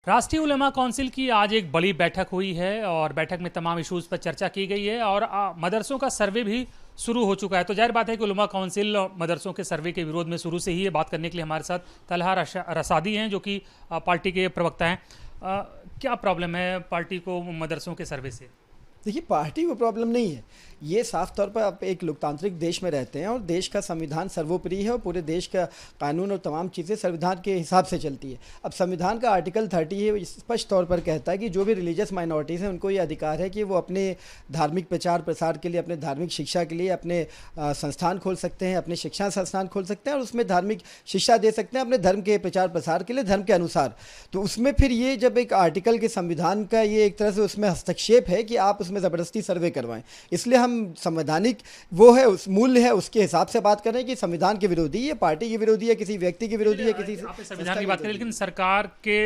राष्ट्रीय उलेमा काउंसिल की आज एक बड़ी बैठक हुई है और बैठक में तमाम इश्यूज़ पर चर्चा की गई है और मदरसों का सर्वे भी शुरू हो चुका है। तो जाहिर बात है कि उलेमा काउंसिल मदरसों के सर्वे के विरोध में शुरू से ही है। बात करने के लिए हमारे साथ तलहा रसादी हैं, जो कि पार्टी के प्रवक्ता हैं। क्या प्रॉब्लम है पार्टी को मदरसों के सर्वे से? देखिए, पार्टी को प्रॉब्लम नहीं है। ये साफ तौर पर आप एक लोकतांत्रिक देश में रहते हैं और देश का संविधान सर्वोपरि है और पूरे देश का कानून और तमाम चीज़ें संविधान के हिसाब से चलती है। अब संविधान का आर्टिकल 30 है, स्पष्ट तौर पर कहता है कि जो भी रिलीजियस माइनॉरिटीज़ हैं उनको ये अधिकार है कि वो अपने धार्मिक प्रचार प्रसार के लिए, अपने धार्मिक शिक्षा के लिए अपने संस्थान खोल सकते हैं, अपने शिक्षा संस्थान खोल सकते हैं और उसमें धार्मिक शिक्षा दे सकते हैं अपने धर्म के प्रचार प्रसार के लिए, धर्म के अनुसार। तो उसमें फिर ये जब एक आर्टिकल के संविधान का ये एक तरह से उसमें हस्तक्षेप है कि आप उसमें ज़बरदस्ती सर्वे करवाएं, इसलिए हम संवैधानिक वो है, उस मूल्य है, उसके हिसाब से बात कर रहे हैं कि संविधान के विरोधी है, पार्टी के विरोधी है, किसी व्यक्ति के विरोधी है, किसी संविधान की बात करें, लेकिन सरकार के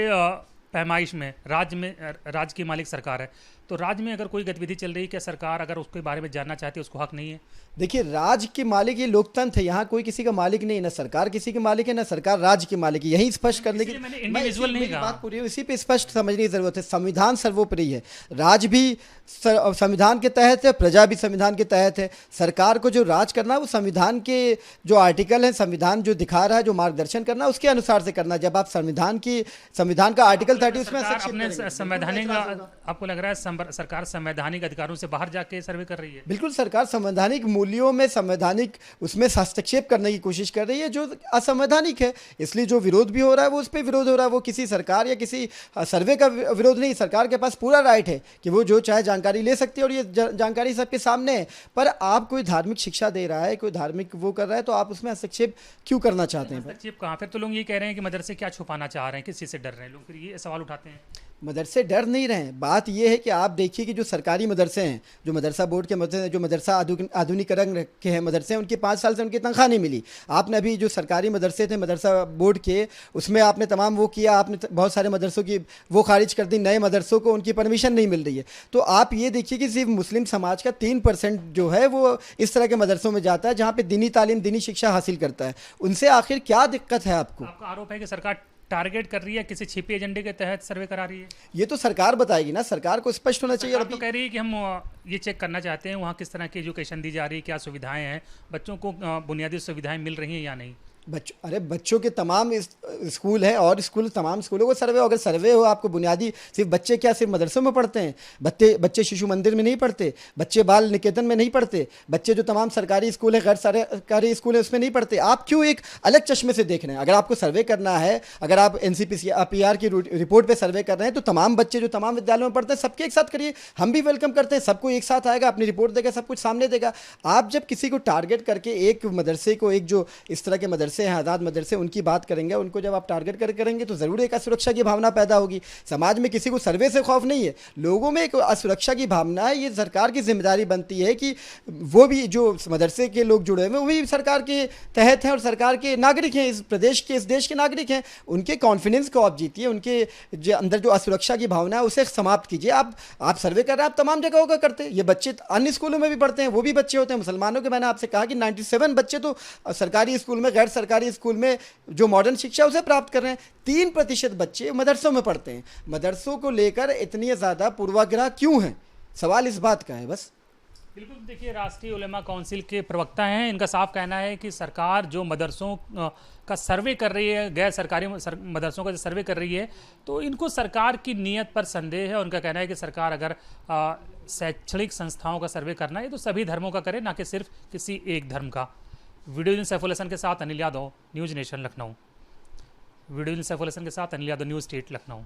पैमाइश में राज्य की मालिक सरकार है। तो राज्य में अगर कोई गतिविधि चल रही है, क्या सरकार अगर उसके बारे में जानना चाहती है, उसको हक नहीं है? देखिए, राज्य के मालिक ये लोकतंत्र है, यहाँ कोई किसी का मालिक नहीं है, ना सरकार किसी के मालिक है, ना सरकार राज्य के मालिक है। यही स्पष्ट करने की इंडिविजुअल नहीं कहा, बात पूरी इसी पे स्पष्ट समझने की जरूरत है। संविधान सर्वोपरि है, राज्य भी संविधान के तहत है, प्रजा भी संविधान के तहत है। सरकार को जो राज करना है वो संविधान के जो आर्टिकल है, संविधान जो दिखा रहा है, जो मार्गदर्शन करना है उसके अनुसार से करना। जब आप संविधान का आर्टिकल 30 उसमें संवैधानिक, आपको लग रहा है सरकार संवैधानिक अधिकारों से बाहर जाके सर्वे कर रही है? बिल्कुल, सरकार संवैधानिक मूल्यों में, संवैधानिक उसमें हस्तक्षेप करने की कोशिश कर रही है जो असंवैधानिक है। इसलिए जो विरोध भी हो रहा है वो उस पर विरोध हो रहा है, वो किसी सरकार या किसी सर्वे का विरोध नहीं। सरकार के पास पूरा राइट है कि वो जो चाहे जानकारी ले सकती है और ये जानकारी सबके सामने है। पर आप कोई धार्मिक शिक्षा दे रहा है, कोई धार्मिक वो कर रहा है, तो आप उसमें हस्तक्षेप क्यों करना चाहते हैं? हस्तक्षेप कहाँ? फिर तो लोग ये कह रहे हैं कि मदरसे क्या छुपाना चाह रहे हैं, किस चीज़ से डर रहे हैं लोग, फिर ये सवाल उठाते हैं। मदरसे डर नहीं रहे हैं। बात यह है कि आप देखिए कि जो सरकारी मदरसे हैं, जो मदरसा बोर्ड के मदरसे, जो मदरसा आधुनिकीकरण के हैं मदरसे हैं, उनकी 5 साल से उनकी तनख्वाह नहीं मिली। आपने अभी जो सरकारी मदरसे थे मदरसा बोर्ड के, उसमें आपने तमाम वो किया, आपने बहुत सारे मदरसों की वो खारिज कर दी, नए मदरसों को उनकी परमिशन नहीं मिल रही है। तो आप ये देखिए कि सिर्फ मुस्लिम समाज का 3% जो है वो इस तरह के मदरसों में जाता है जहाँ पर दीनी तालीम, दीनी शिक्षा हासिल करता है। उनसे आखिर क्या दिक्कत है आपको? आपका आरोप है कि सरकार टारगेट कर रही है, किसी छिपे एजेंडे के तहत सर्वे करा रही है? ये तो सरकार बताएगी ना, सरकार को स्पष्ट होना चाहिए। और तो कह रही है कि हम ये चेक करना चाहते हैं वहाँ किस तरह की एजुकेशन दी जा रही है, क्या सुविधाएं हैं, बच्चों को बुनियादी सुविधाएं मिल रही हैं या नहीं। बच्चों के तमाम स्कूल हैं और तमाम स्कूलों को सर्वे हो। अगर सर्वे हो आपको बुनियादी, सिर्फ बच्चे क्या सिर्फ मदरसों में पढ़ते हैं? बच्चे शिशु मंदिर में नहीं पढ़ते, बच्चे बाल निकेतन में नहीं पढ़ते, बच्चे जो तमाम सरकारी स्कूल है, गैर सरकारी स्कूल है, उसमें नहीं पढ़ते। आप क्यों एक अलग चश्मे से देख रहे हैं? अगर आपको सर्वे करना है, अगर आप NCPR की रिपोर्ट पर सर्वे कर रहे हैं, तो तमाम बच्चे जो तमाम विद्यालयों में पढ़ते हैं सबके एक साथ करिए। हम भी वेलकम करते हैं, सबको एक साथ आएगा, अपनी रिपोर्ट देगा, सब कुछ सामने देगा। आप जब किसी को टारगेट करके एक मदरसे को, एक जो इस तरह के मदरसे हैं आज़ाद मदरसे, उनकी बात करेंगे, उनको जब आप टारगेट करेंगे तो ज़रूर एक असुरक्षा की भावना पैदा होगी। समाज में किसी को सर्वे से खौफ नहीं है, लोगों में एक असुरक्षा की भावना है। ये सरकार की जिम्मेदारी बनती है कि वो भी जो मदरसे के लोग जुड़े हुए हैं वो भी सरकार के तहत हैं और सरकार के नागरिक हैं, इस प्रदेश के, इस देश के नागरिक हैं। उनके कॉन्फिडेंस को आप जीतिए, उनके अंदर जो असुरक्षा की भावना है उसे समाप्त कीजिए। आप सर्वे कर रहे हैं, आप तमाम जगहों का करते हैं। ये बच्चे अन्य स्कूलों में भी पढ़ते हैं, वो भी बच्चे होते हैं मुसलमानों के। मैंने आपसे कहा कि 97 बच्चे तो सरकारी स्कूल में, गैर सरकारी स्कूल में जो मॉडर्न शिक्षा उसे प्राप्त कर रहे हैं। 3% बच्चे मदरसों में पढ़ते हैं। मदरसों को लेकर इतनी ज़्यादा पूर्वाग्रह क्यों है? सवाल इस बात का है बस। बिल्कुल, देखिए, राष्ट्रीय उलेमा काउंसिल के प्रवक्ता हैं, इनका साफ कहना है कि सरकार जो मदरसों का सर्वे कर रही है, गैर सरकारी मदरसों का जो सर्वे कर रही है, तो इनको सरकार की नीयत पर संदेह है। उनका कहना है कि सरकार अगर शैक्षणिक संस्थाओं का सर्वे करना है तो सभी धर्मों का करे, ना कि सिर्फ किसी एक धर्म का। वीडियो जर्नलिस्ट सैफुल हसन के साथ Anil Yadav, News Nation Lucknow. Video journalist Saiful Hasan के साथ अनिल यादव, न्यूज़ स्टेट लखनऊ।